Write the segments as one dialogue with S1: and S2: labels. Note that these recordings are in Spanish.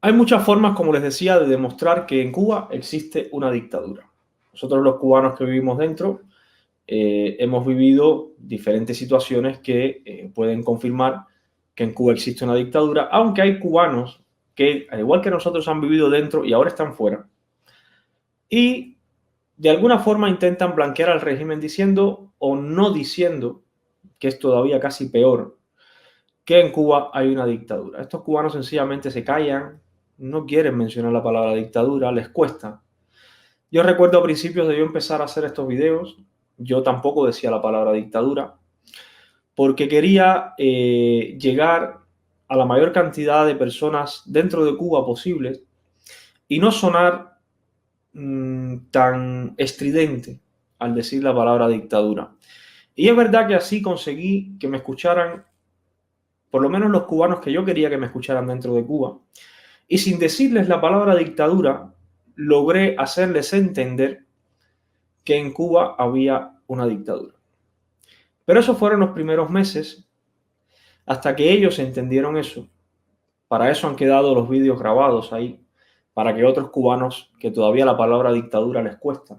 S1: Hay muchas formas, como les decía, de demostrar que en Cuba existe una dictadura. Nosotros los cubanos que vivimos dentro hemos vivido diferentes situaciones que pueden confirmar que en Cuba existe una dictadura, aunque hay cubanos que, al igual que nosotros, han vivido dentro y ahora están fuera. Y de alguna forma intentan blanquear al régimen diciendo o no diciendo, que es todavía casi peor, que en Cuba hay una dictadura. Estos cubanos sencillamente se callan, no quieren mencionar la palabra dictadura, les cuesta. Yo recuerdo a principios de yo empezar a hacer estos videos, yo tampoco decía la palabra dictadura, porque quería llegar a la mayor cantidad de personas dentro de Cuba posible y no sonar tan estridente al decir la palabra dictadura. Y es verdad que así conseguí que me escucharan por lo menos los cubanos que yo quería que me escucharan dentro de Cuba. Y sin decirles la palabra dictadura, logré hacerles entender que en Cuba había una dictadura. Pero esos fueron los primeros meses hasta que ellos entendieron eso. Para eso han quedado los vídeos grabados ahí, para que otros cubanos que todavía la palabra dictadura les cuesta,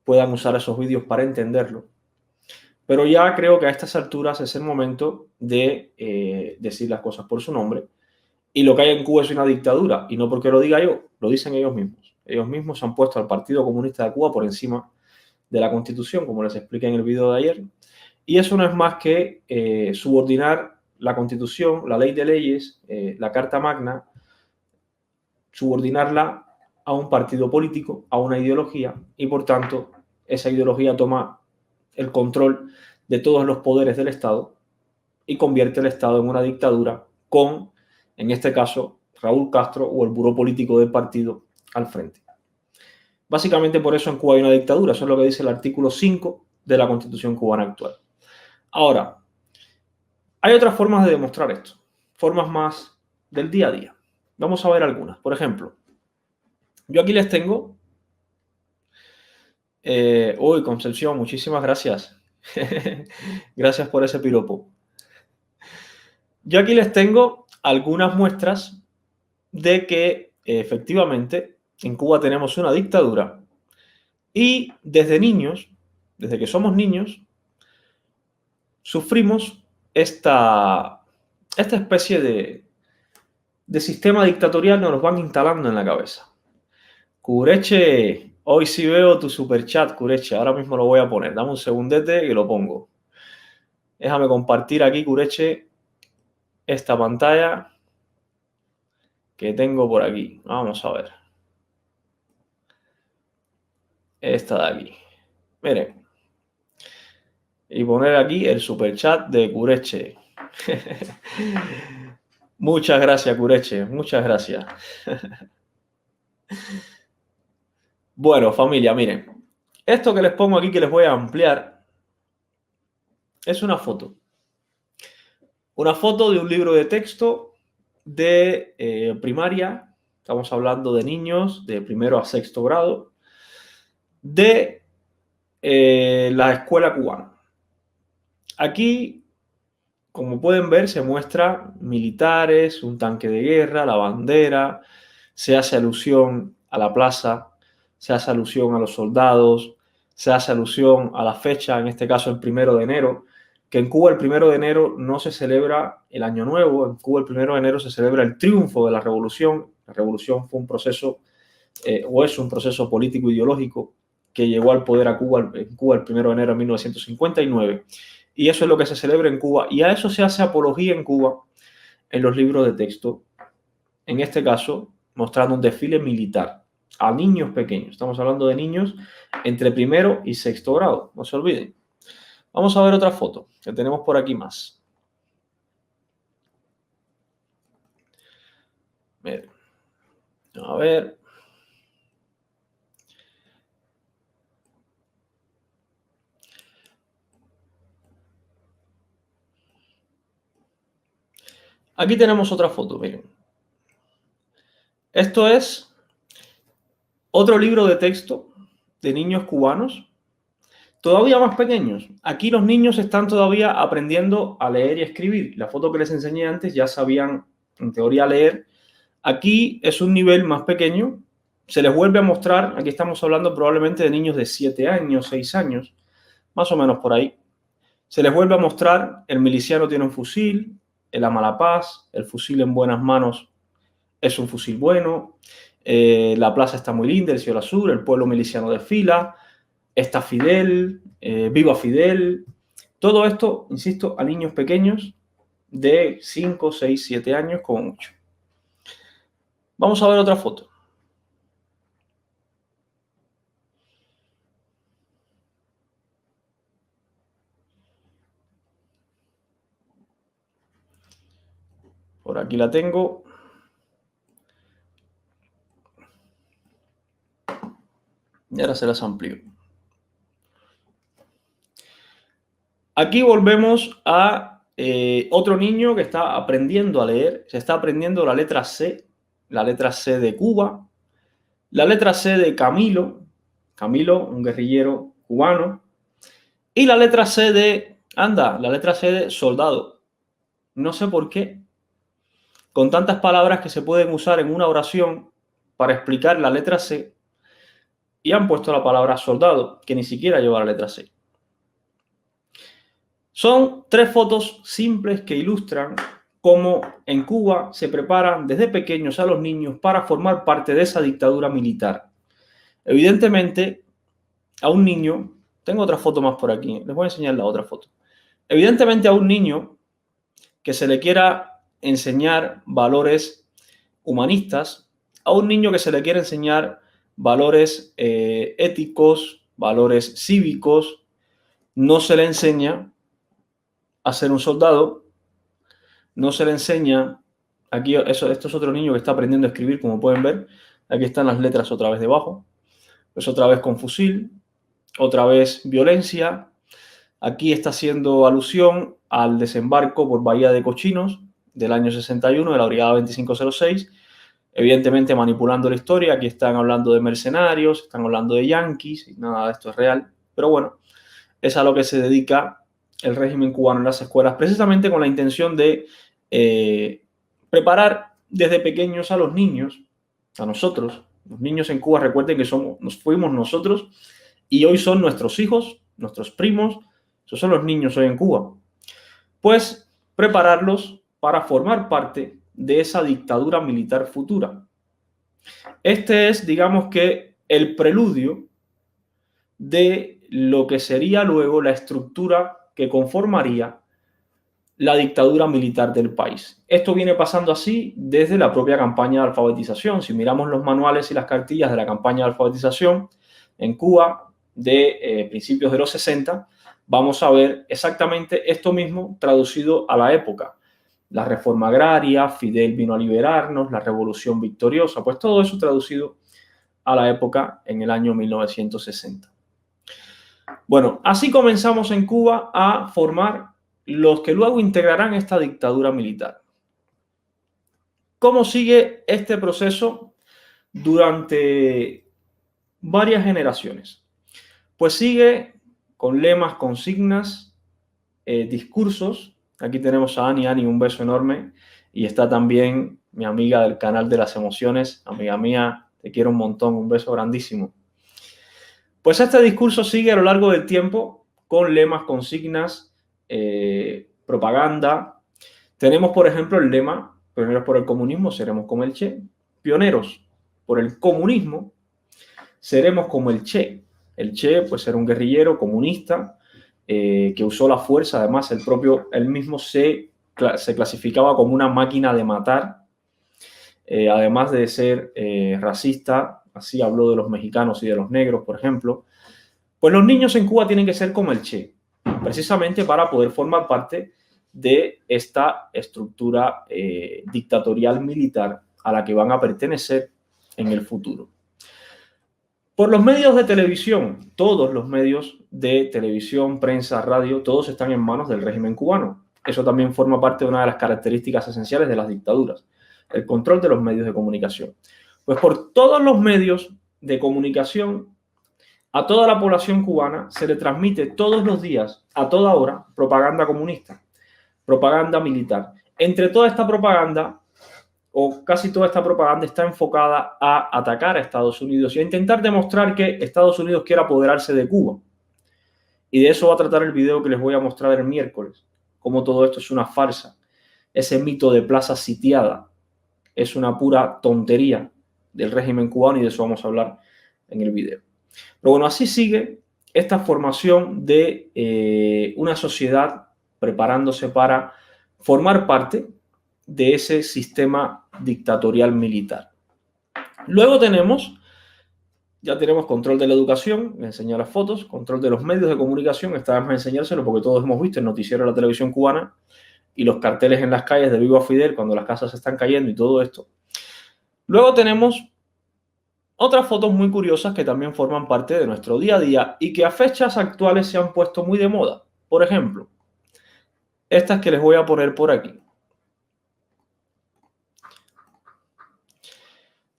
S1: puedan usar esos vídeos para entenderlo. Pero ya creo que a estas alturas es el momento de decir las cosas por su nombre. Y lo que hay en Cuba es una dictadura, y no porque lo diga yo, lo dicen ellos mismos. Ellos mismos han puesto al Partido Comunista de Cuba por encima de la Constitución, como les expliqué en el video de ayer. Y eso no es más que subordinar la Constitución, la ley de leyes, la Carta Magna, subordinarla a un partido político, a una ideología, y por tanto esa ideología toma el control de todos los poderes del Estado y convierte el Estado en una dictadura con, en este caso, Raúl Castro o el buró político del partido al frente. Básicamente por eso en Cuba hay una dictadura, eso es lo que dice el artículo 5 de la Constitución cubana actual. Ahora, hay otras formas de demostrar esto, formas más del día a día. Vamos a ver algunas. Por ejemplo, yo aquí les tengo... uy, Concepción, muchísimas gracias. Gracias por ese piropo. Yo aquí les tengo algunas muestras de que efectivamente en Cuba tenemos una dictadura y desde niños, desde que somos niños, sufrimos esta especie de sistema dictatorial, nos los van instalando en la cabeza. Cureche, hoy sí veo tu superchat, Cureche, ahora mismo lo voy a poner, dame un segundete y lo pongo. Déjame compartir aquí, Cureche, esta pantalla que tengo por aquí. Vamos a ver. Esta de aquí. Miren. Y poner aquí el superchat de Cureche. Muchas gracias, Cureche. Muchas gracias. Bueno, familia, miren. Esto que les pongo aquí, que les voy a ampliar, es una foto. Una foto de un libro de texto de primaria. Estamos hablando de niños de primero a sexto grado. De la escuela cubana. Aquí, como pueden ver, se muestra militares, un tanque de guerra, la bandera, se hace alusión a la plaza, se hace alusión a los soldados, se hace alusión a la fecha, en este caso el 1 de enero, que en Cuba el 1 de enero no se celebra el Año Nuevo, en Cuba el 1 de enero se celebra el triunfo de la revolución. La revolución fue un proceso, o es un proceso político ideológico que llegó al poder a Cuba, en Cuba el 1 de enero de 1959. Y eso es lo que se celebra en Cuba. Y a eso se hace apología en Cuba en los libros de texto. En este caso, mostrando un desfile militar a niños pequeños. Estamos hablando de niños entre primero y sexto grado. No se olviden. Vamos a ver otra foto que tenemos por aquí más. Miren. A ver. Aquí tenemos otra foto, miren. Esto es otro libro de texto de niños cubanos, todavía más pequeños. Aquí los niños están todavía aprendiendo a leer y escribir. La foto que les enseñé antes ya sabían, en teoría, leer, Aquí es un nivel más pequeño. Se les vuelve a mostrar, aquí estamos hablando probablemente de niños de 7 años, 6 años, más o menos por ahí. Se les vuelve a mostrar, el miliciano tiene un fusil, el ama la paz, el fusil en buenas manos es un fusil bueno, la plaza está muy linda, el cielo azul, el pueblo miliciano desfila, está Fidel, viva Fidel. Todo esto, insisto, a niños pequeños de 5, 6, 7 años como mucho. Vamos a ver otra foto. Por aquí la tengo. Y ahora se las amplío. Aquí volvemos a otro niño que está aprendiendo a leer. Se está aprendiendo la letra C de Cuba, la letra C de Camilo, un guerrillero cubano, y la letra C de, la letra C de soldado. No sé por qué, con tantas palabras que se pueden usar en una oración para explicar la letra C, y han puesto la palabra soldado, que ni siquiera lleva la letra C. Son 3 fotos simples que ilustran cómo en Cuba se preparan desde pequeños a los niños para formar parte de esa dictadura militar. Evidentemente, a un niño, tengo otra foto más por aquí, les voy a enseñar la otra foto. Evidentemente, a un niño que se le quiera enseñar valores humanistas, a un niño que se le quiera enseñar valores éticos, valores cívicos, no se le enseña a ser un soldado, no se le enseña, aquí esto es otro niño que está aprendiendo a escribir, como pueden ver, aquí están las letras otra vez debajo, pues otra vez con fusil, otra vez violencia, aquí está haciendo alusión al desembarco por Bahía de Cochinos del año 61 de la Brigada 2506, evidentemente manipulando la historia, aquí están hablando de mercenarios, están hablando de yanquis, y nada de esto es real, pero bueno, es a lo que se dedica el régimen cubano en las escuelas, precisamente con la intención de preparar desde pequeños a los niños, a nosotros. Los niños en Cuba, recuerden que nos fuimos nosotros y hoy son nuestros hijos, nuestros primos, esos son los niños hoy en Cuba. Pues prepararlos para formar parte de esa dictadura militar futura. Este es, digamos que, el preludio de lo que sería luego la estructura que conformaría la dictadura militar del país. Esto viene pasando así desde la propia campaña de alfabetización. Si miramos los manuales y las cartillas de la campaña de alfabetización en Cuba de principios de los 60, vamos a ver exactamente esto mismo traducido a la época. La reforma agraria, Fidel vino a liberarnos, la revolución victoriosa, pues todo eso traducido a la época en el año 1960. Bueno, así comenzamos en Cuba a formar los que luego integrarán esta dictadura militar. ¿Cómo sigue este proceso durante varias generaciones? Pues sigue con lemas, consignas, discursos. Aquí tenemos a Ani. Ani, un beso enorme. Y está también mi amiga del canal de las emociones, amiga mía, te quiero un montón, un beso grandísimo. Pues este discurso sigue a lo largo del tiempo con lemas, consignas, propaganda. Tenemos, por ejemplo, el lema: pioneros por el comunismo, seremos como el Che. Pioneros por el comunismo, seremos como el Che. El Che, pues, era un guerrillero comunista que usó la fuerza. Además, él mismo se clasificaba como una máquina de matar. Además de ser racista, así habló de los mexicanos y de los negros, por ejemplo. Pues los niños en Cuba tienen que ser como el Che, precisamente para poder formar parte de esta estructura dictatorial militar a la que van a pertenecer en el futuro. Por los medios de televisión, todos los medios de televisión, prensa, radio, todos están en manos del régimen cubano. Eso también forma parte de una de las características esenciales de las dictaduras, el control de los medios de comunicación. Pues por todos los medios de comunicación, a toda la población cubana se le transmite todos los días, a toda hora, propaganda comunista, propaganda militar. Entre toda esta propaganda, o casi toda esta propaganda está enfocada a atacar a Estados Unidos y a intentar demostrar que Estados Unidos quiere apoderarse de Cuba. Y de eso va a tratar el video que les voy a mostrar el miércoles, cómo todo esto es una farsa. Ese mito de plaza sitiada es una pura tontería del régimen cubano y de eso vamos a hablar en el video. Pero bueno, así sigue esta formación de una sociedad preparándose para formar parte de ese sistema dictatorial militar. Luego ya tenemos control de la educación, me enseña las fotos, control de los medios de comunicación, esta vez a enseñárselo porque todos hemos visto el noticiero de la televisión cubana y los carteles en las calles de Viva Fidel cuando las casas se están cayendo y todo esto. Luego tenemos otras fotos muy curiosas que también forman parte de nuestro día a día y que a fechas actuales se han puesto muy de moda. Por ejemplo, estas que les voy a poner por aquí.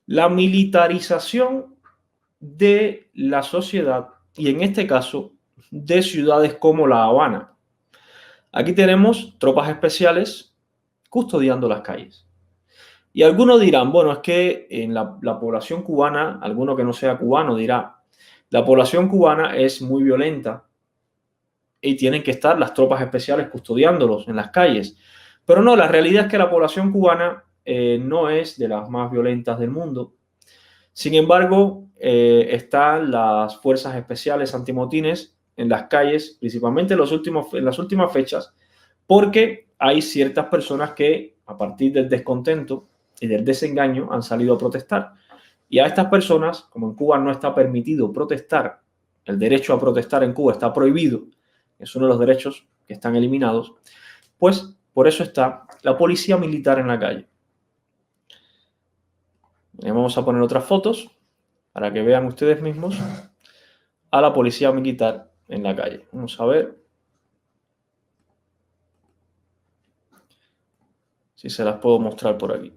S1: La militarización de la sociedad y en este caso de ciudades como La Habana. Aquí tenemos tropas especiales custodiando las calles. Y algunos dirán, bueno, es que en la población cubana, alguno que no sea cubano dirá, la población cubana es muy violenta y tienen que estar las tropas especiales custodiándolos en las calles. Pero no, la realidad es que la población cubana no es de las más violentas del mundo. Sin embargo, están las fuerzas especiales antimotines en las calles, principalmente en las últimas fechas, porque hay ciertas personas que, a partir del descontento y del desengaño, han salido a protestar. Y a estas personas, como en Cuba no está permitido protestar, el derecho a protestar en Cuba está prohibido, es uno de los derechos que están eliminados, pues por eso está la policía militar en la calle. Vamos a poner otras fotos para que vean ustedes mismos a la policía militar en la calle. Vamos a ver si se las puedo mostrar por aquí.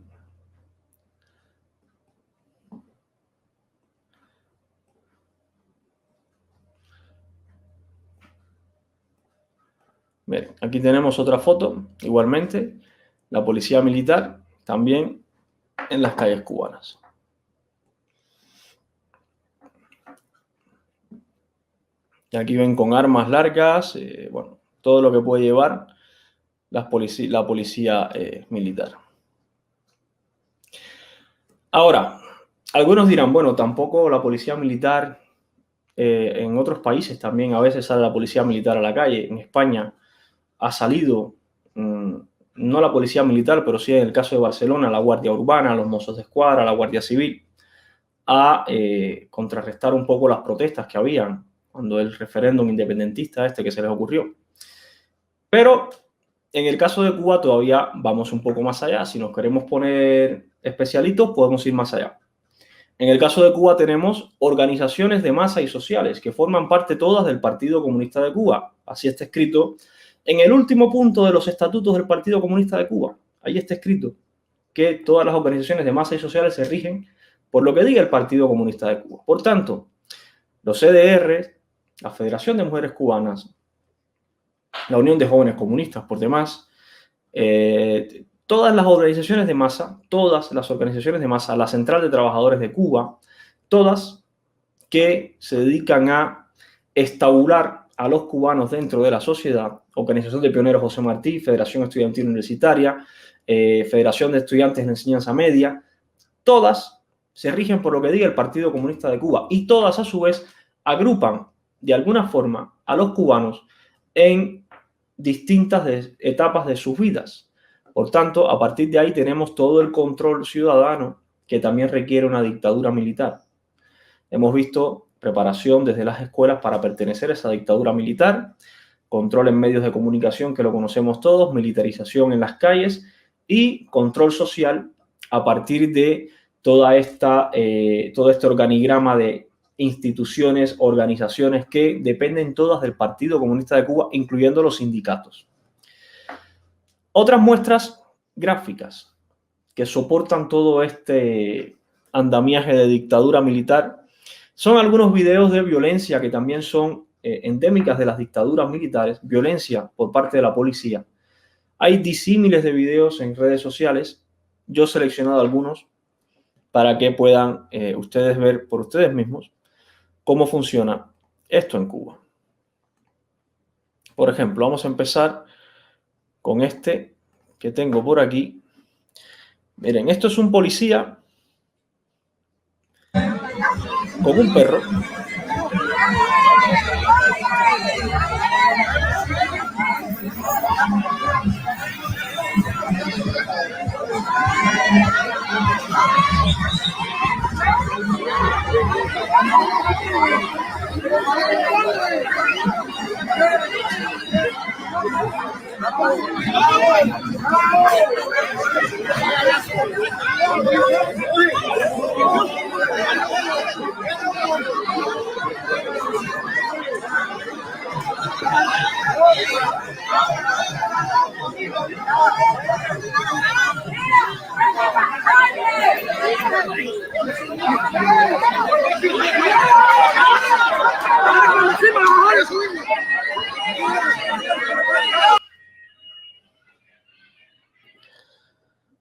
S1: Bien, aquí tenemos otra foto, igualmente, la policía militar también en las calles cubanas. Y aquí ven con armas largas, bueno, todo lo que puede llevar la policía militar. Ahora, algunos dirán, bueno, tampoco la policía militar, en otros países también a veces sale la policía militar a la calle. En España ha salido, no la policía militar, pero sí en el caso de Barcelona, la Guardia Urbana, los Mossos d'Esquadra, la Guardia Civil, a contrarrestar un poco las protestas que habían cuando el referéndum independentista que se les ocurrió. Pero en el caso de Cuba todavía vamos un poco más allá. Si nos queremos poner especialitos, podemos ir más allá. En el caso de Cuba tenemos organizaciones de masa y sociales que forman parte todas del Partido Comunista de Cuba. Así está escrito en el último punto de los estatutos del Partido Comunista de Cuba. Ahí está escrito que todas las organizaciones de masa y sociales se rigen por lo que diga el Partido Comunista de Cuba. Por tanto, los CDR, la Federación de Mujeres Cubanas, la Unión de Jóvenes Comunistas, por demás, todas las organizaciones de masa, la Central de Trabajadores de Cuba, todas que se dedican a establecer a los cubanos dentro de la sociedad, Organización de Pioneros José Martí, Federación Estudiantil Universitaria, Federación de Estudiantes de Enseñanza Media, todas se rigen por lo que diga el Partido Comunista de Cuba y todas a su vez agrupan de alguna forma a los cubanos en distintas etapas de sus vidas. Por tanto, a partir de ahí tenemos todo el control ciudadano que también requiere una dictadura militar. Hemos visto preparación desde las escuelas para pertenecer a esa dictadura militar, control en medios de comunicación que lo conocemos todos, militarización en las calles y control social a partir de todo este organigrama de instituciones, organizaciones que dependen todas del Partido Comunista de Cuba, incluyendo los sindicatos. Otras muestras gráficas que soportan todo este andamiaje de dictadura militar son algunos videos de violencia que también son endémicas de las dictaduras militares, violencia por parte de la policía. Hay disímiles de videos en redes sociales yo he seleccionado algunos para que puedan ustedes ver por ustedes mismos cómo funciona esto en Cuba. Por ejemplo, vamos a empezar con este que tengo por aquí. Miren, esto es un policía con un perro.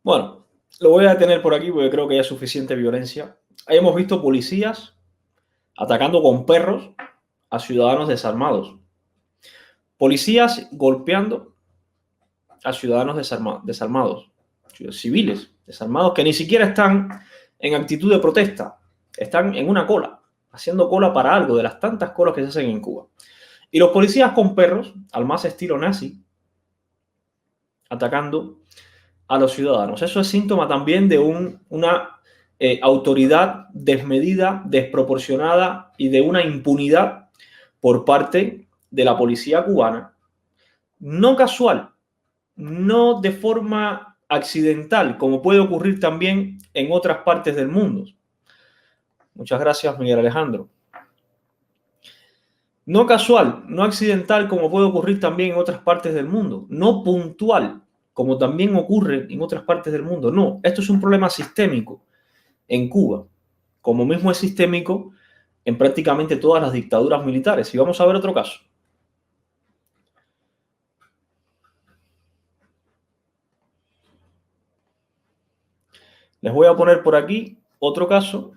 S1: Bueno, lo voy a detener por aquí porque creo que hay suficiente violencia. Ahí hemos visto policías atacando con perros a ciudadanos desarmados. Policías golpeando a ciudadanos desarmados, civiles desarmados que ni siquiera están en actitud de protesta, están en una cola, haciendo cola para algo de las tantas colas que se hacen en Cuba. Y los policías con perros, al más estilo nazi, atacando a los ciudadanos. Eso es síntoma también de una autoridad desmedida, desproporcionada y de una impunidad por parte de la policía cubana, no casual, no de forma accidental, como puede ocurrir también en otras partes del mundo. Muchas gracias, Miguel Alejandro. No casual, no accidental, como puede ocurrir también en otras partes del mundo. No puntual, como también ocurre en otras partes del mundo. No, esto es un problema sistémico en Cuba, como mismo es sistémico en prácticamente todas las dictaduras militares. Y vamos a ver otro caso. Les voy a poner por aquí otro caso.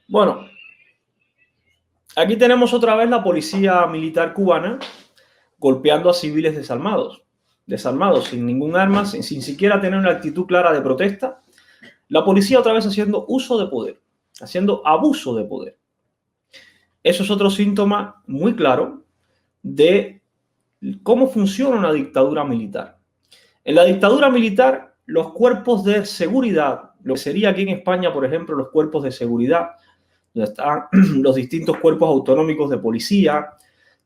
S1: Bueno, aquí tenemos otra vez la policía militar cubana golpeando a civiles desarmados sin ningún arma, sin siquiera tener una actitud clara de protesta. La policía otra vez haciendo uso de poder, haciendo abuso de poder. Eso es otro síntoma muy claro de cómo funciona una dictadura militar. En la dictadura militar, los cuerpos de seguridad, lo que sería aquí en España, por ejemplo, los cuerpos de seguridad, donde están los distintos cuerpos autonómicos de policía,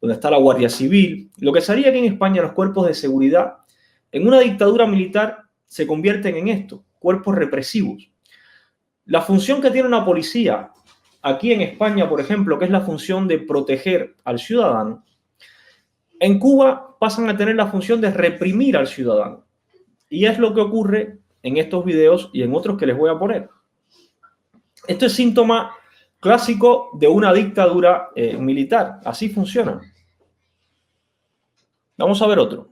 S1: donde está la Guardia Civil, lo que sería aquí en España los cuerpos de seguridad, en una dictadura militar se convierten en esto, cuerpos represivos. La función que tiene una policía aquí en España, por ejemplo, que es la función de proteger al ciudadano, en Cuba pasan a tener la función de reprimir al ciudadano. Y es lo que ocurre en estos videos y en otros que les voy a poner. Esto es síntoma clásico de una dictadura militar. Así funciona. Vamos a ver otro.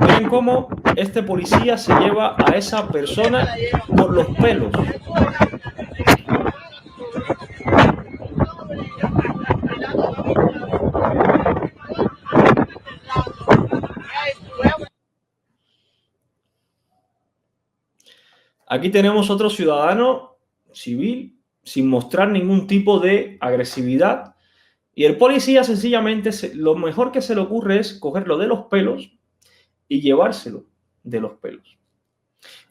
S1: Miren cómo este policía se lleva a esa persona por los pelos. Aquí tenemos otro ciudadano civil sin mostrar ningún tipo de agresividad. Y el policía sencillamente, lo mejor que se le ocurre es cogerlo de los pelos y llevárselo de los pelos.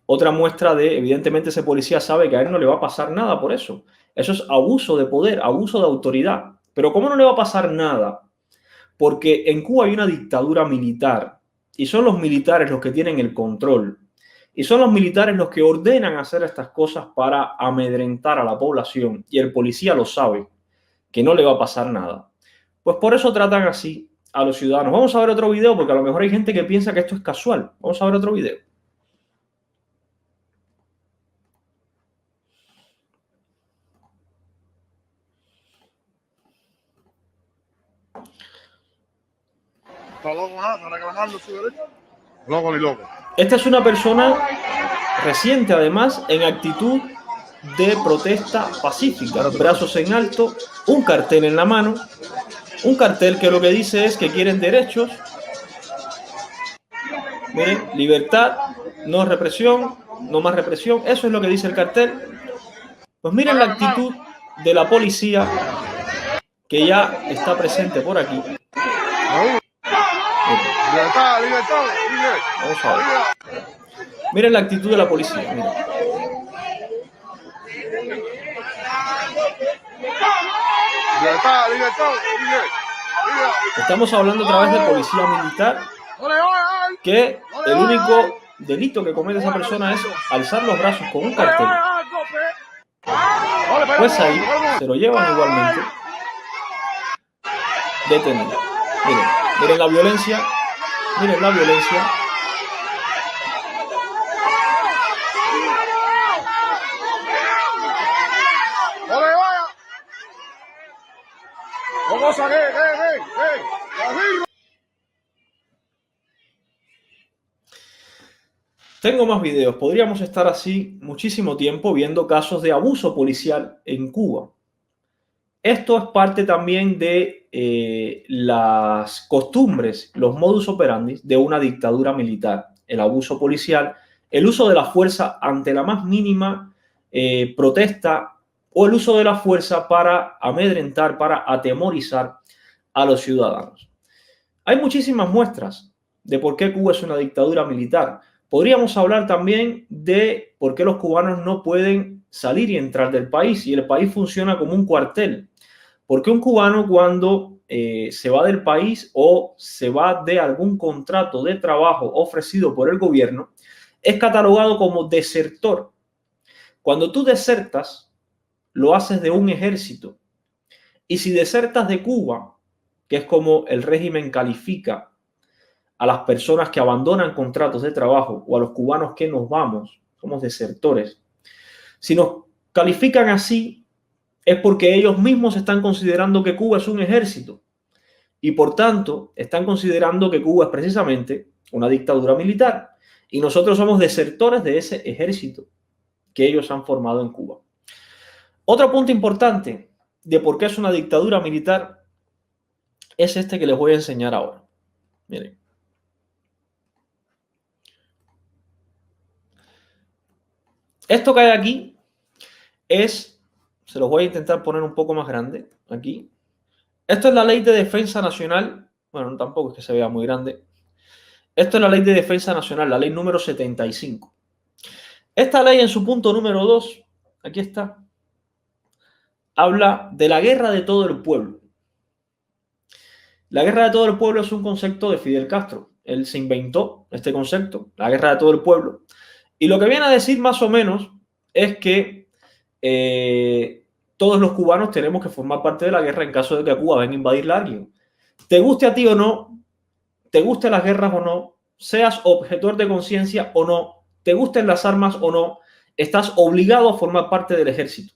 S1: Otra muestra de, evidentemente, ese policía sabe que a él no le va a pasar nada por eso. Eso es abuso de poder, abuso de autoridad. Pero ¿cómo no le va a pasar nada? Porque en Cuba hay una dictadura militar y son los militares los que tienen el control. Y son los militares los que ordenan hacer estas cosas para amedrentar a la población. Y el policía lo sabe, que no le va a pasar nada. Pues por eso tratan así a los ciudadanos. Vamos a ver otro video porque a lo mejor hay gente que piensa que esto es casual. Vamos a ver otro video.
S2: Está loco, ¿no? Está reclamando su derecho. Loco ni loco.
S1: Esta es una persona reciente, además, en actitud de protesta pacífica, brazos en alto, un cartel en la mano, un cartel que lo que dice es que quieren derechos. Miren, libertad, no represión, no más represión, eso es lo que dice el cartel. Pues miren la actitud de la policía que ya está presente por aquí.
S2: Libertad, libertad,
S1: Vamos a ver. Miren la actitud de la policía. Miren.
S2: libertad, libertad.
S1: Estamos hablando a través de policía militar, que el único delito que comete esa persona es alzar los brazos con un cartel. Pues ahí se lo llevan igualmente detenido. Miren, miren la violencia. Miren la violencia. Tengo más videos. Podríamos estar así muchísimo tiempo viendo casos de abuso policial en Cuba. Esto es parte también de las costumbres, los modus operandi de una dictadura militar. El abuso policial, el uso de la fuerza ante la más mínima protesta o el uso de la fuerza para amedrentar, para atemorizar a los ciudadanos. Hay muchísimas muestras de por qué Cuba es una dictadura militar. Podríamos hablar también de por qué los cubanos no pueden salir y entrar del país y el país funciona como un cuartel. Porque un cubano cuando se va del país o se va de algún contrato de trabajo ofrecido por el gobierno es catalogado como desertor. Cuando tú desertas, lo haces de un ejército. Y si desertas de Cuba, que es como el régimen califica a las personas que abandonan contratos de trabajo o a los cubanos que nos vamos, somos desertores. Si nos califican así, es porque ellos mismos están considerando que Cuba es un ejército y por tanto están considerando que Cuba es precisamente una dictadura militar y nosotros somos desertores de ese ejército que ellos han formado en Cuba. Otro punto importante de por qué es una dictadura militar es este que les voy a enseñar ahora. Miren. Esto que hay aquí se los voy a intentar poner un poco más grande aquí. Esto es la Ley de Defensa Nacional. Bueno, tampoco es que se vea muy grande. Esto es la Ley de Defensa Nacional, la ley número 75. Esta ley en su punto número 2, aquí está, habla de la guerra de todo el pueblo. La guerra de todo el pueblo es un concepto de Fidel Castro. Él se inventó este concepto, la guerra de todo el pueblo. Y lo que viene a decir más o menos es que todos los cubanos tenemos que formar parte de la guerra en caso de que a Cuba venga a invadirla a alguien. Te guste a ti o no, te gusten las guerras o no, seas objetor de conciencia o no, te gusten las armas o no, estás obligado a formar parte del ejército,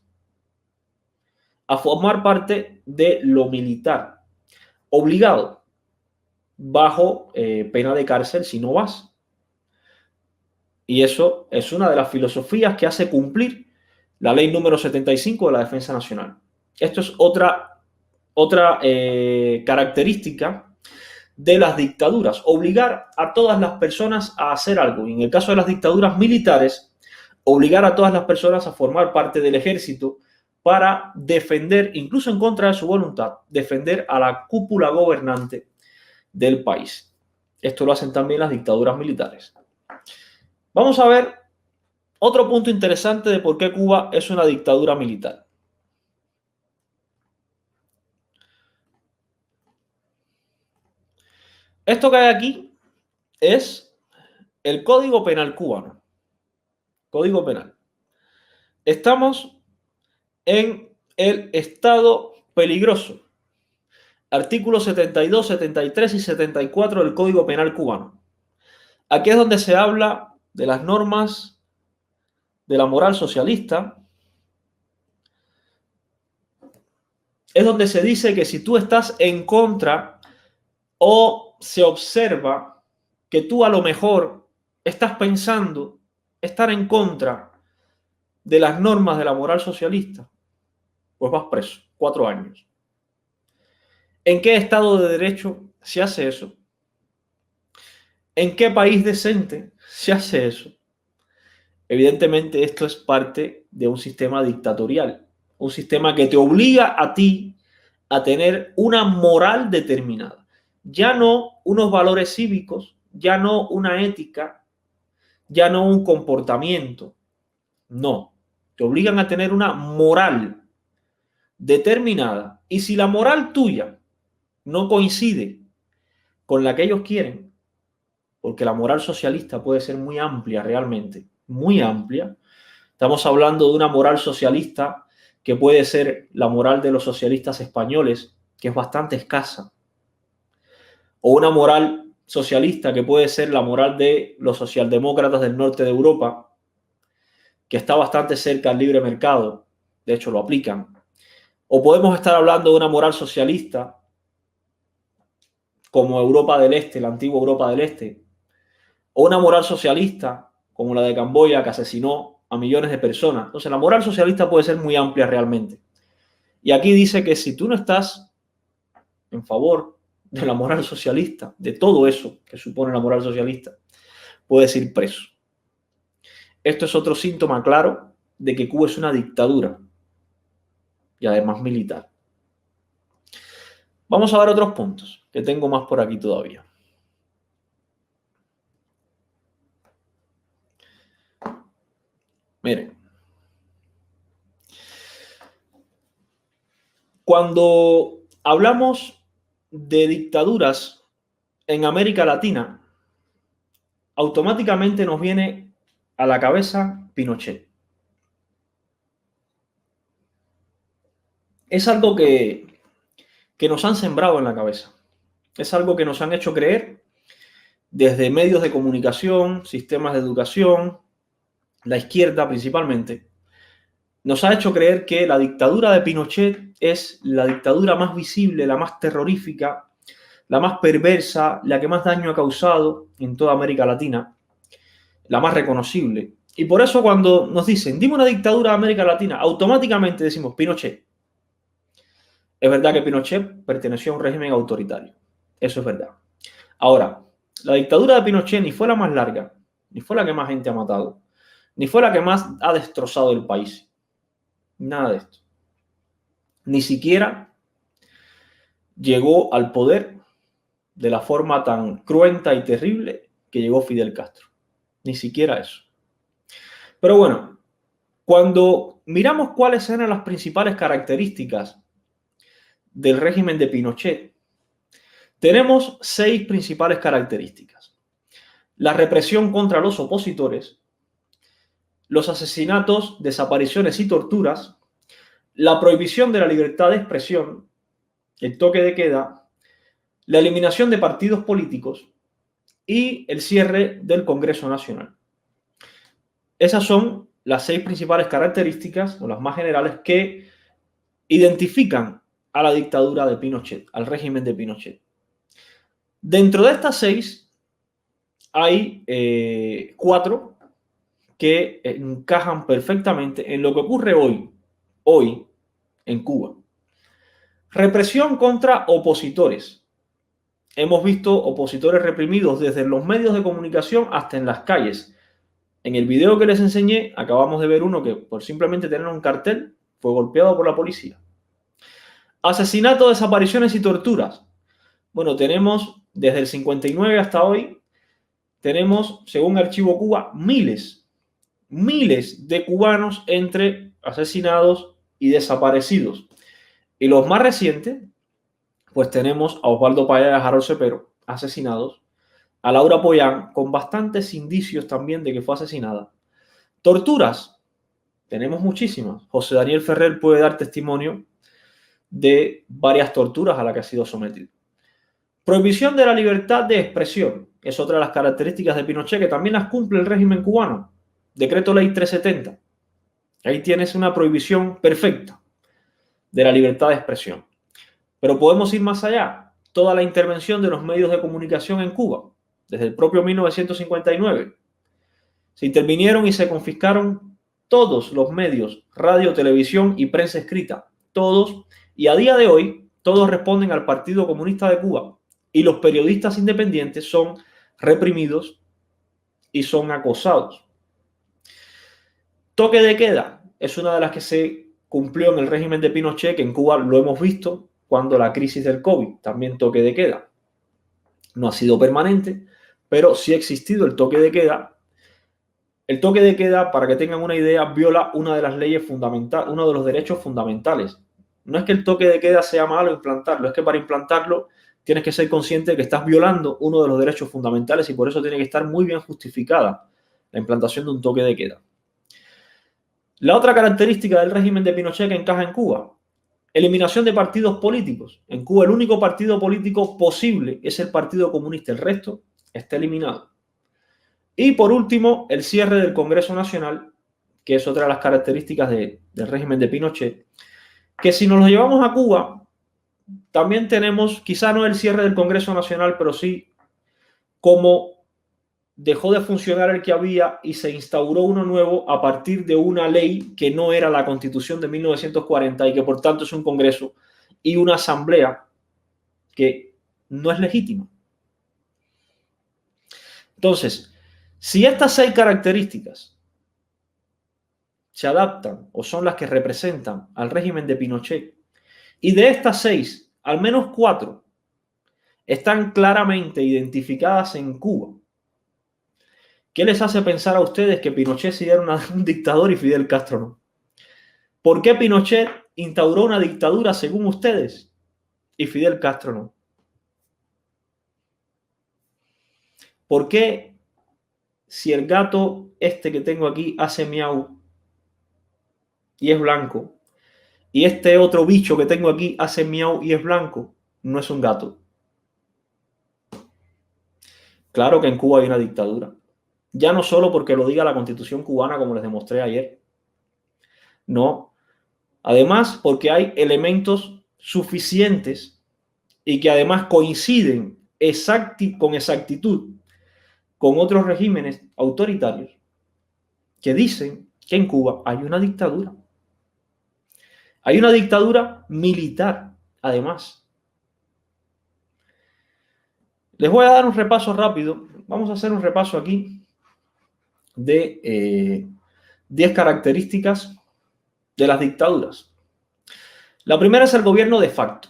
S1: a formar parte de lo militar. Obligado, bajo pena de cárcel si no vas. Y eso es una de las filosofías que hace cumplir la ley número 75 de la Defensa Nacional. Esto es otra característica de las dictaduras, obligar a todas las personas a hacer algo. Y en el caso de las dictaduras militares, obligar a todas las personas a formar parte del ejército para defender, incluso en contra de su voluntad, defender a la cúpula gobernante del país. Esto lo hacen también las dictaduras militares. Vamos a ver otro punto interesante de por qué Cuba es una dictadura militar. Esto que hay aquí es el Código Penal cubano. Código Penal. Estamos en el estado peligroso. Artículos 72, 73 y 74 del Código Penal cubano. Aquí es donde se habla de las normas de la moral socialista. Es donde se dice que si tú estás en contra o se observa que tú a lo mejor estás pensando estar en contra de las normas de la moral socialista, pues vas preso, 4 años. ¿En qué Estado de Derecho se hace eso? ¿En qué país decente se hace eso? Evidentemente esto es parte de un sistema dictatorial, un sistema que te obliga a ti a tener una moral determinada. Ya no unos valores cívicos, ya no una ética, ya no un comportamiento. No, te obligan a tener una moral determinada. Y si la moral tuya no coincide con la que ellos quieren, porque la moral socialista puede ser muy amplia realmente, muy amplia. Estamos hablando de una moral socialista que puede ser la moral de los socialistas españoles, que es bastante escasa, o una moral socialista que puede ser la moral de los socialdemócratas del norte de Europa, que está bastante cerca al libre mercado, de hecho lo aplican. O podemos estar hablando de una moral socialista como Europa del Este, la antigua Europa del Este, o una moral socialista como la de Camboya, que asesinó a millones de personas. Entonces, la moral socialista puede ser muy amplia realmente. Y aquí dice que si tú no estás en favor de la moral socialista, de todo eso que supone la moral socialista, puedes ir preso. Esto es otro síntoma claro de que Cuba es una dictadura y además militar. Vamos a ver otros puntos, que tengo más por aquí todavía. Miren, cuando hablamos de dictaduras en América Latina, automáticamente nos viene a la cabeza Pinochet. Es algo que nos han sembrado en la cabeza. Es algo que nos han hecho creer desde medios de comunicación, sistemas de educación, la izquierda principalmente. Nos ha hecho creer que la dictadura de Pinochet es la dictadura más visible, la más terrorífica, la más perversa, la que más daño ha causado en toda América Latina, la más reconocible. Y por eso cuando nos dicen, dime una dictadura de América Latina, automáticamente decimos Pinochet. Es verdad que Pinochet perteneció a un régimen autoritario. Eso es verdad. Ahora, la dictadura de Pinochet ni fue la más larga, ni fue la que más gente ha matado, ni fue la que más ha destrozado el país. Nada de esto. Ni siquiera llegó al poder de la forma tan cruenta y terrible que llegó Fidel Castro. Ni siquiera eso. Pero bueno, cuando miramos cuáles eran las principales características del régimen de Pinochet, tenemos 6 principales características. La represión contra los opositores, los asesinatos, desapariciones y torturas, la prohibición de la libertad de expresión, el toque de queda, la eliminación de partidos políticos y el cierre del Congreso Nacional. Esas son las 6 principales características, o las más generales, que identifican a la dictadura de Pinochet, al régimen de Pinochet. Dentro de estas 6 hay 4 que encajan perfectamente en lo que ocurre hoy en Cuba. Represión contra opositores. Hemos visto opositores reprimidos desde los medios de comunicación hasta en las calles, En el video que les enseñé, acabamos de ver uno que por simplemente tener un cartel fue golpeado por la policía. Asesinatos, desapariciones y torturas. Bueno, tenemos desde el 59 hasta hoy, tenemos, según Archivo Cuba, miles de cubanos entre asesinados y desaparecidos. Y los más recientes, pues tenemos a Osvaldo Paya y a Harold Cepero asesinados, a Laura Pollán con bastantes indicios también de que fue asesinada. Torturas, tenemos muchísimas. José Daniel Ferrer puede dar testimonio de varias torturas a las que ha sido sometido. Prohibición de la libertad de expresión es otra de las características de Pinochet que también las cumple el régimen cubano. Decreto Ley 370. Ahí tienes una prohibición perfecta de la libertad de expresión. Pero podemos ir más allá. Toda la intervención de los medios de comunicación en Cuba, desde el propio 1959, se intervinieron y se confiscaron todos los medios, radio, televisión y prensa escrita. Todos. Y a día de hoy, todos responden al Partido Comunista de Cuba. Y los periodistas independientes son reprimidos y son acosados. Toque de queda es una de las que se cumplió en el régimen de Pinochet, que en Cuba lo hemos visto cuando la crisis del COVID, también toque de queda. No ha sido permanente, pero sí ha existido el toque de queda. El toque de queda, para que tengan una idea, viola una de las leyes fundamentales, uno de los derechos fundamentales. No es que el toque de queda sea malo implantarlo, es que para implantarlo tienes que ser consciente de que estás violando uno de los derechos fundamentales y por eso tiene que estar muy bien justificada la implantación de un toque de queda. La otra característica del régimen de Pinochet que encaja en Cuba, eliminación de partidos políticos. En Cuba el único partido político posible es el Partido Comunista, el resto está eliminado. Y por último, el cierre del Congreso Nacional, que es otra de las características del régimen de Pinochet, que si nos lo llevamos a Cuba, también tenemos, quizá no el cierre del Congreso Nacional, pero sí como dejó de funcionar el que había y se instauró uno nuevo a partir de una ley que no era la Constitución de 1940 y que por tanto es un Congreso y una asamblea que no es legítima. Entonces, si estas 6 características se adaptan o son las que representan al régimen de Pinochet, y de estas 6, al menos 4 están claramente identificadas en Cuba, ¿qué les hace pensar a ustedes que Pinochet sí era un dictador y Fidel Castro no? ¿Por qué Pinochet instauró una dictadura según ustedes y Fidel Castro no? ¿Por qué si el gato este que tengo aquí hace miau y es blanco y este otro bicho que tengo aquí hace miau y es blanco, no es un gato? Claro que en Cuba hay una dictadura. Ya no solo porque lo diga la Constitución cubana, como les demostré ayer. No. Además, porque hay elementos suficientes y que además coinciden con exactitud con otros regímenes autoritarios que dicen que en Cuba hay una dictadura. Hay una dictadura militar, además. Les voy a dar un repaso rápido. Vamos a hacer un repaso aquí de 10 características de las dictaduras. La primera es el gobierno de facto.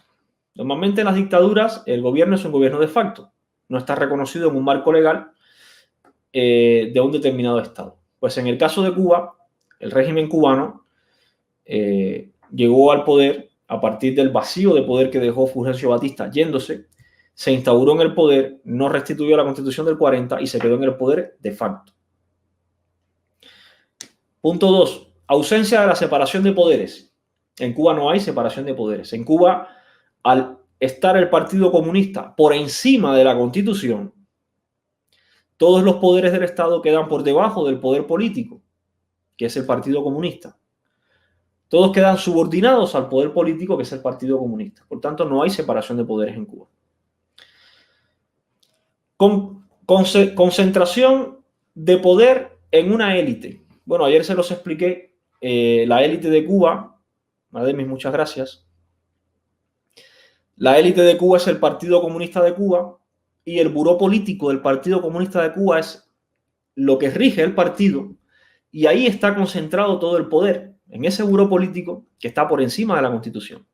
S1: Normalmente en las dictaduras el gobierno es un gobierno de facto. No está reconocido en un marco legal de un determinado estado. Pues en el caso de Cuba, el régimen cubano llegó al poder a partir del vacío de poder que dejó Fulgencio Batista yéndose, se instauró en el poder, no restituyó la Constitución del 40 y se quedó en el poder de facto. Punto 2. Ausencia de la separación de poderes. En Cuba no hay separación de poderes. En Cuba, al estar el Partido Comunista por encima de la Constitución, todos los poderes del Estado quedan por debajo del poder político, que es el Partido Comunista. Todos quedan subordinados al poder político, que es el Partido Comunista. Por tanto, no hay separación de poderes en Cuba. Concentración de poder en una élite. Bueno, ayer se los expliqué. La élite de Cuba, Mademis, muchas gracias. La élite de Cuba es el Partido Comunista de Cuba y el buró político del Partido Comunista de Cuba es lo que rige el partido, y ahí está concentrado todo el poder, en ese buró político que está por encima de la Constitución.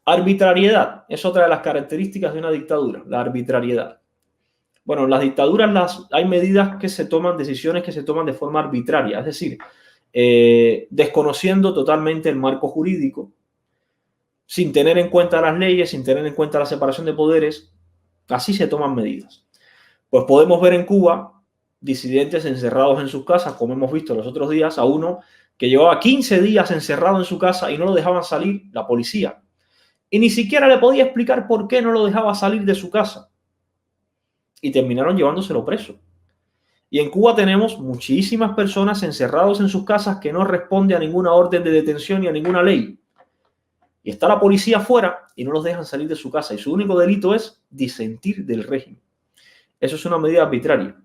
S1: Arbitrariedad es otra de las características de una dictadura, la arbitrariedad. Bueno, en las dictaduras hay medidas que se toman, decisiones que se toman de forma arbitraria, es decir, desconociendo totalmente el marco jurídico, sin tener en cuenta las leyes, sin tener en cuenta la separación de poderes, así se toman medidas. Pues podemos ver en Cuba disidentes encerrados en sus casas, como hemos visto los otros días, a uno que llevaba 15 días encerrado en su casa y no lo dejaban salir la policía. Y ni siquiera le podía explicar por qué no lo dejaba salir de su casa. Y terminaron llevándoselo preso. Y en Cuba tenemos muchísimas personas encerradas en sus casas que no responden a ninguna orden de detención ni a ninguna ley. Y está la policía afuera y no los dejan salir de su casa. Y su único delito es disentir del régimen. Eso es una medida arbitraria.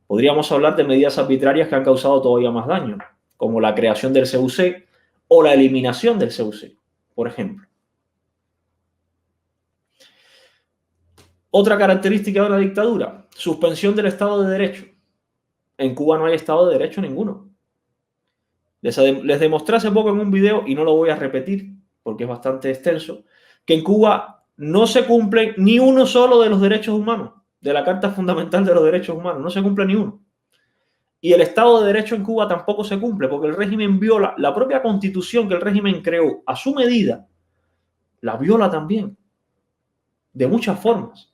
S1: Podríamos hablar de medidas arbitrarias que han causado todavía más daño, como la creación del CUC o la eliminación del CUC, por ejemplo. Otra característica de la dictadura, suspensión del Estado de Derecho. En Cuba no hay Estado de Derecho ninguno. Les demostré hace poco en un video, y no lo voy a repetir porque es bastante extenso, que en Cuba no se cumple ni uno solo de los derechos humanos, de la Carta Fundamental de los Derechos Humanos, no se cumple ni uno. Y el Estado de Derecho en Cuba tampoco se cumple, porque el régimen viola la propia Constitución que el régimen creó a su medida, la viola también, de muchas formas.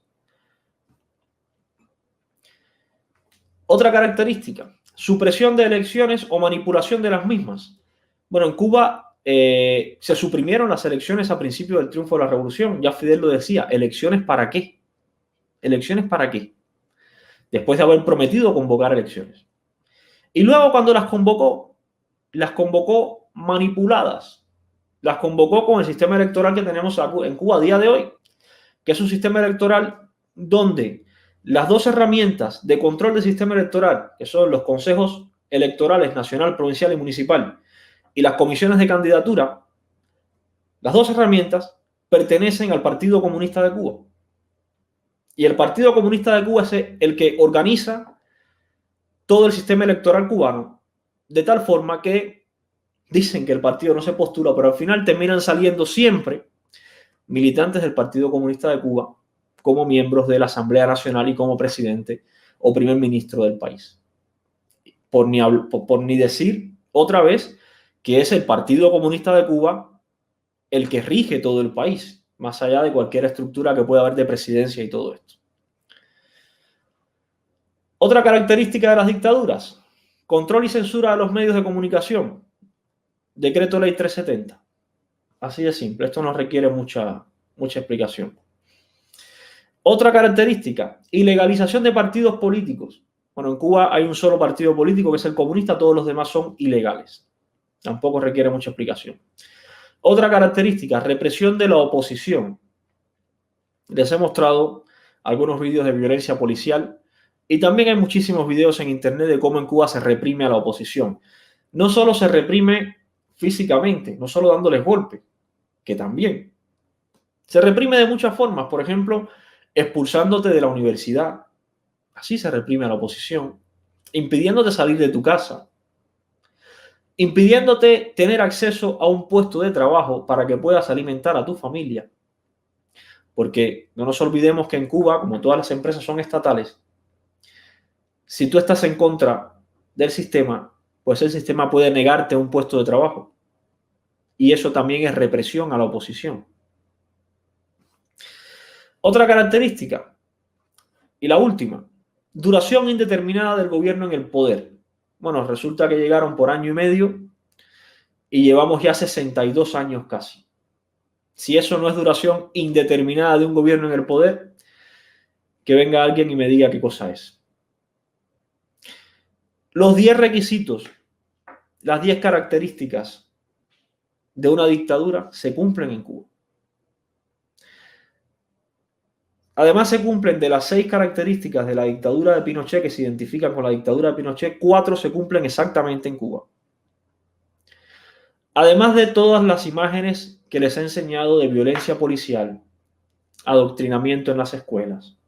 S1: Otra característica, supresión de elecciones o manipulación de las mismas. Bueno, en Cuba se suprimieron las elecciones a principio del triunfo de la revolución. Ya Fidel lo decía, ¿elecciones para qué? ¿Elecciones para qué? Después de haber prometido convocar elecciones. Y luego cuando las convocó manipuladas. Las convocó con el sistema electoral que tenemos en Cuba a día de hoy, que es un sistema electoral donde las dos herramientas de control del sistema electoral, que son los consejos electorales nacional, provincial y municipal, y las comisiones de candidatura, las dos herramientas pertenecen al Partido Comunista de Cuba. Y el Partido Comunista de Cuba es el que organiza todo el sistema electoral cubano, de tal forma que dicen que el partido no se postula, pero al final terminan saliendo siempre militantes del Partido Comunista de Cuba como miembros de la Asamblea Nacional y como presidente o primer ministro del país. Por ni decir otra vez que es el Partido Comunista de Cuba el que rige todo el país, más allá de cualquier estructura que pueda haber de presidencia y todo esto. Otra característica de las dictaduras, control y censura de los medios de comunicación. Decreto Ley 370. Así de simple, esto no requiere mucha explicación. Otra característica, ilegalización de partidos políticos. Bueno, en Cuba hay un solo partido político que es el comunista, todos los demás son ilegales. Tampoco requiere mucha explicación. Otra característica, represión de la oposición. Les he mostrado algunos vídeos de violencia policial y también hay muchísimos vídeos en internet de cómo en Cuba se reprime a la oposición. No solo se reprime físicamente, no solo dándoles golpes, que también. Se reprime de muchas formas, por ejemplo, expulsándote de la universidad. Así se reprime a la oposición. Impidiéndote salir de tu casa. Impidiéndote tener acceso a un puesto de trabajo para que puedas alimentar a tu familia. Porque no nos olvidemos que en Cuba, como todas las empresas son estatales, si tú estás en contra del sistema, pues el sistema puede negarte un puesto de trabajo. Y eso también es represión a la oposición. Otra característica, y la última, duración indeterminada del gobierno en el poder. Bueno, resulta que llegaron por año y medio y llevamos ya 62 años casi. Si eso no es duración indeterminada de un gobierno en el poder, que venga alguien y me diga qué cosa es. Los 10 requisitos, las 10 características de una dictadura se cumplen en Cuba. Además, se cumplen de las 6 características de la dictadura de Pinochet que se identifican con la dictadura de Pinochet, 4 se cumplen exactamente en Cuba. Además de todas las imágenes que les he enseñado de violencia policial, adoctrinamiento en las escuelas,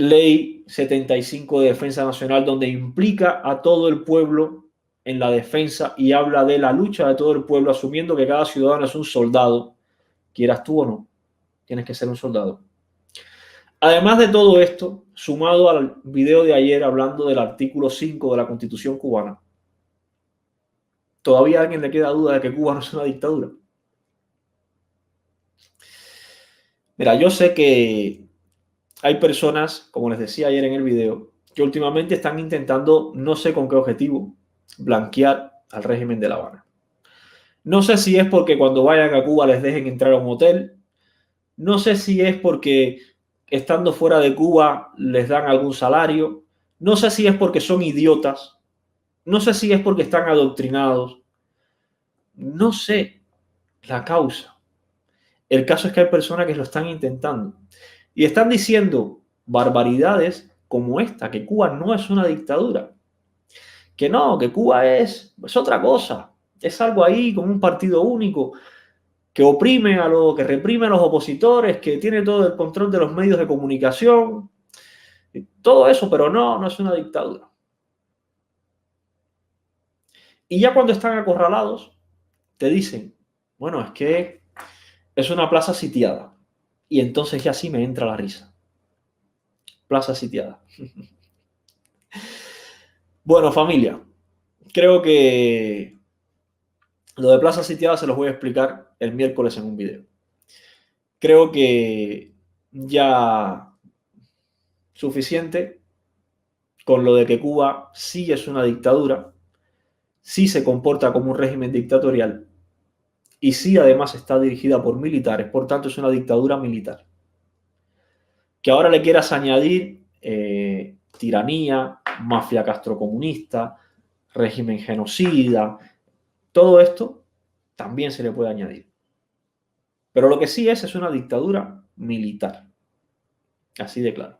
S1: Ley 75 de Defensa Nacional, donde implica a todo el pueblo en la defensa y habla de la lucha de todo el pueblo, asumiendo que cada ciudadano es un soldado, quieras tú o no, tienes que ser un soldado. Además de todo esto, sumado al video de ayer hablando del artículo 5 de la Constitución cubana, ¿todavía a alguien le queda duda de que Cuba no es una dictadura? Mira, yo sé que hay personas, como les decía ayer en el video, que últimamente están intentando, no sé con qué objetivo, blanquear al régimen de La Habana. No sé si es porque cuando vayan a Cuba les dejen entrar a un hotel. No sé si es porque estando fuera de Cuba les dan algún salario. No sé si es porque son idiotas. No sé si es porque están adoctrinados. No sé la causa. El caso es que hay personas que lo están intentando. Y están diciendo barbaridades como esta, que Cuba no es una dictadura. Que no, que Cuba es otra cosa. Es algo ahí con un partido único que oprime que reprime a los opositores, que tiene todo el control de los medios de comunicación. Todo eso, pero no es una dictadura. Y ya cuando están acorralados, te dicen, bueno, es que es una plaza sitiada. Y entonces ya sí me entra la risa. Plaza sitiada. Bueno, familia, creo que lo de plaza sitiada se los voy a explicar el miércoles en un video. Creo que ya suficiente con lo de que Cuba sí es una dictadura, sí se comporta como un régimen dictatorial y sí además está dirigida por militares, por tanto es una dictadura militar. Que ahora le quieras añadir tiranía, mafia castrocomunista, régimen genocida, todo esto también se le puede añadir. Pero lo que sí es una dictadura militar. Así de claro.